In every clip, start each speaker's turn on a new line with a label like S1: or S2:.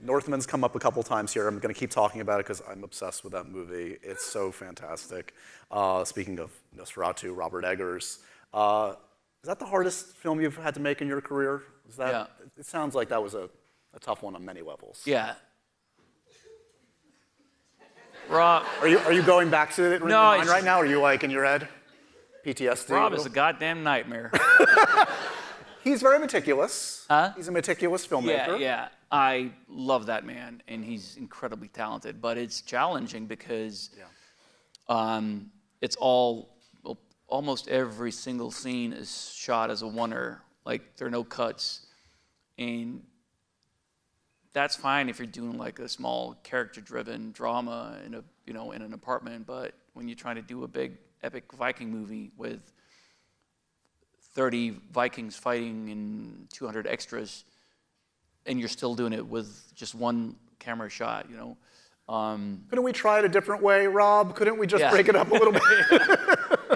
S1: Northman's come up a couple times here. I'm going to keep talking about it because I'm obsessed with that movie. It's so fantastic. Speaking of Nosferatu, Robert Eggers. Is that the hardest film you've had to make in your career? Is that,
S2: yeah.
S1: It sounds like that was a tough one on many levels.
S2: Yeah. Rob.
S1: Are you going back to it in your mind right now? Or are you like in your head? PTSD?
S2: Rob is a goddamn nightmare.
S1: He's very meticulous.
S2: Huh?
S1: He's a meticulous filmmaker.
S2: Yeah. I love that man, and he's incredibly talented. But it's challenging because it's almost every single scene is shot as a oneer. Like there are no cuts, and that's fine if you're doing like a small character-driven drama in in an apartment. But when you're trying to do a big epic Viking movie with 30 Vikings fighting and 200 extras, and you're still doing it with just one camera shot,
S1: Couldn't we try it a different way, Rob? Couldn't we just break it up a little bit?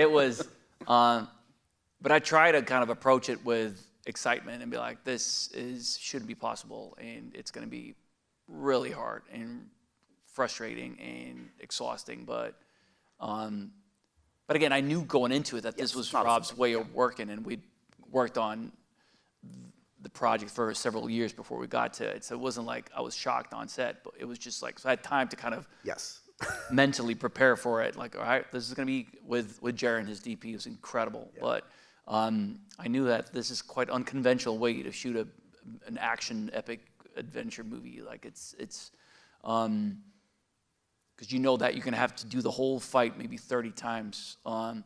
S2: It was, but I try to kind of approach it with excitement and be like, this should be possible, and it's going to be really hard and frustrating and exhausting, but again, I knew going into it that this was Rob's way of working, and we'd worked on the project for several years before we got to it. So it wasn't like I was shocked on set, but it was just like, so I had time to kind of mentally prepare for it. Like, all right, this is going to be with Jared, his DP, it was incredible. Yeah. But I knew that this is quite unconventional way to shoot an action epic adventure movie. Like it's because you know that you're going to have to do the whole fight maybe 30 times. And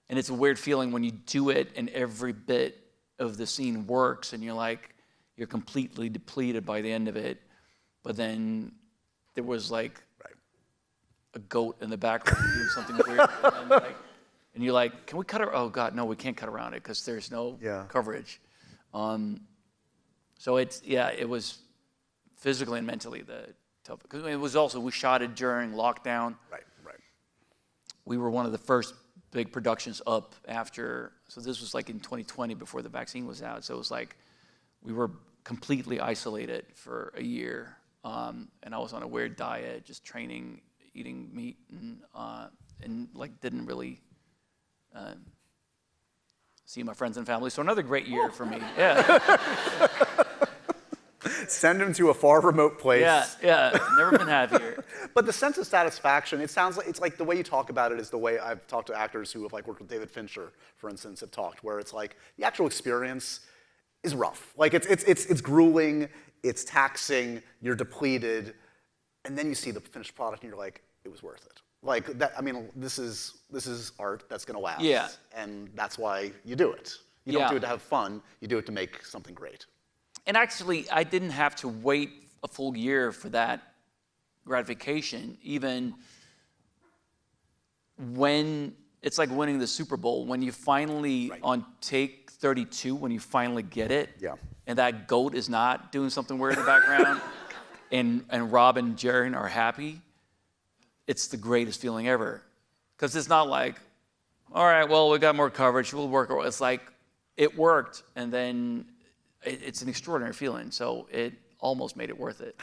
S2: it's a weird feeling when you do it and every bit of the scene works and you're completely depleted by the end of it. But then there was like a goat in the background doing something weird. And you're like, can we cut it? Oh God, no, we can't cut around it because there's no coverage. So it was physically and mentally tough. Because it was also, we shot it during lockdown. Right. We were one of the first big productions up after, so this was like in 2020 before the vaccine was out. So it was like, we were completely isolated for a year. And I was on a weird diet, just training, eating meat, and like didn't really see my friends and family. So another great year for me. Yeah.
S1: Send him to a far remote place.
S2: Yeah, never been happier.
S1: But the sense of satisfaction, it sounds like, it's like the way you talk about it is the way I've talked to actors who have like worked with David Fincher, for instance, have talked, where it's like the actual experience is rough. Like it's grueling, it's taxing, you're depleted, and then you see the finished product and you're like, it was worth it. Like that, I mean, this is art that's gonna last.
S2: Yeah.
S1: And that's why you do it. You don't do it to have fun, you do it to make something great.
S2: And actually, I didn't have to wait a full year for that gratification. Even when it's like winning the Super Bowl, when you finally, on take 32, when you finally get it, and that goat is not doing something weird in the background, and Rob and Jared are happy, it's the greatest feeling ever. Because it's not like, all right, well, we got more coverage, we'll work. It's like, it worked, and then it's an extraordinary feeling, so it almost made it worth it.